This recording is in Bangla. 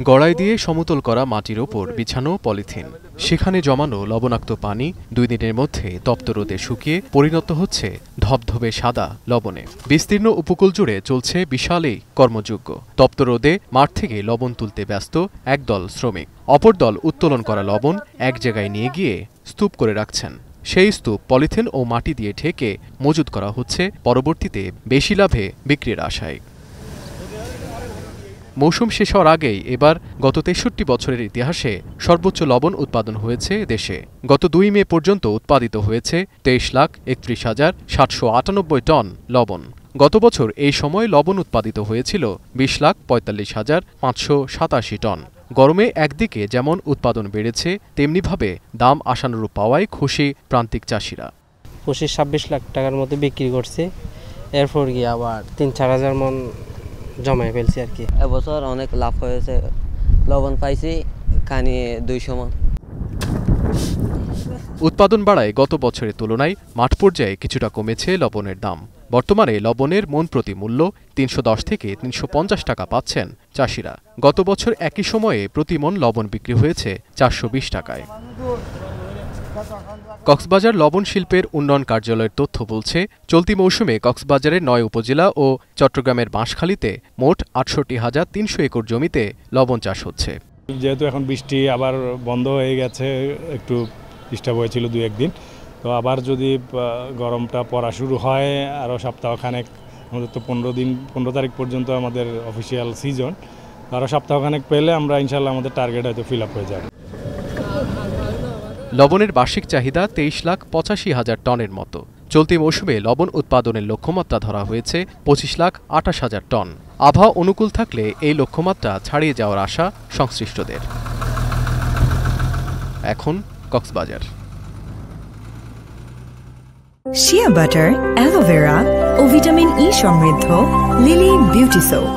গড়াই দিয়ে সমতল করা মাটির ওপর বিছানো পলিথিন, সেখানে জমানো লবণাক্ত পানি 2 দিনের মধ্যে তপ্ত রোদে শুকিয়ে পরিণত হচ্ছে ধবধবে সাদা লবণে। বিস্তীর্ণ উপকূল জুড়ে চলছে বিশাল এই কর্মযজ্ঞ। তপ্ত রোদে মাঠ থেকে লবণ তুলতে ব্যস্ত একদল শ্রমিক, অপর দল উত্তোলন করা লবণ এক জায়গায় নিয়ে গিয়ে স্তূপ করে রাখছেন। সেই স্তূপ পলিথিন ও মাটি দিয়ে ঢেকে মজুত করা হচ্ছে পরবর্তীতে বেশি লাভে বিক্রির আশায়। মৌসুম শেষ হওয়ার আগেই এবার গত 63 বছরের ইতিহাসে সর্বোচ্চ লবণ উৎপাদন হয়েছে দেশে। গত 2 মে পর্যন্ত উৎপাদিত হয়েছে 23,61,798 টন লবণ। গত বছর এই সময় লবণ উৎপাদিত হয়েছিল 20,45,587 টন। গরমে একদিকে যেমন উৎপাদন বেড়েছে, তেমনিভাবে দাম আশানুরূপ পাওয়ায় খুশি প্রান্তিক চাষিরা। 25-26 লাখ টাকার মতো বিক্রি করছে, এরপর গিয়ে আবার 3-4 হাজার মন জমায় ফেলছি আর কি। এবছর অনেক লাভ হয়েছে, লবণ পাইছি কানি 200 মন। উৎপাদন বাড়ায় গত বছরের তুলনায় মাঠ পর্যায়ে কিছুটা কমেছে লবণের দাম। বর্তমানে লবণের মন প্রতি মূল্য 310 থেকে 350 টাকা পাচ্ছেন চাষিরা। গত বছর একই সময়ে প্রতি মন লবণ বিক্রি হয়েছে 420 টাকায়। কক্সবাজার লবণ শিল্পের উন্নয়ন কার্যালয়ের তথ্য বলছে, চলতি মৌসুমে কক্সবাজারের 9 উপজেলা ও চট্টগ্রামের বাঁশখালীতে মোট 68,300 একর জমিতে লবণ চাষ হচ্ছে। যেহেতু এখন বৃষ্টি আবার বন্ধ হয়ে গেছে, একটু ডিস্টার্ব হয়েছিল 2-1 দিন, তো আবার যদি গরমটা পড়া শুরু হয় আরও সপ্তাহখানেক, আমাদের তো 15 তারিখ পর্যন্ত আমাদের অফিসিয়াল সিজন, আরও সপ্তাহখানেক পেলে আমরা ইনশাল্লাহ আমাদের টার্গেট হয়তো ফিল আপ হয়ে যাবে। লবণের বার্ষিক চাহিদা 23,85,000 টনের মতো। চলতি মৌসুমে লবণ উৎপাদনের লক্ষ্যমাত্রা ধরা হয়েছে 25,28,000 টন। আবহাওয়া অনুকূল থাকলে এই লক্ষ্যমাত্রা ছাড়িয়ে যাওয়ার আশা সংশ্লিষ্টদের। এখন কক্সবাজার। শিয়া বাটার, অ্যালোভেরা ও ভিটামিন ই সমৃদ্ধ লিলি বিউটি সোপ।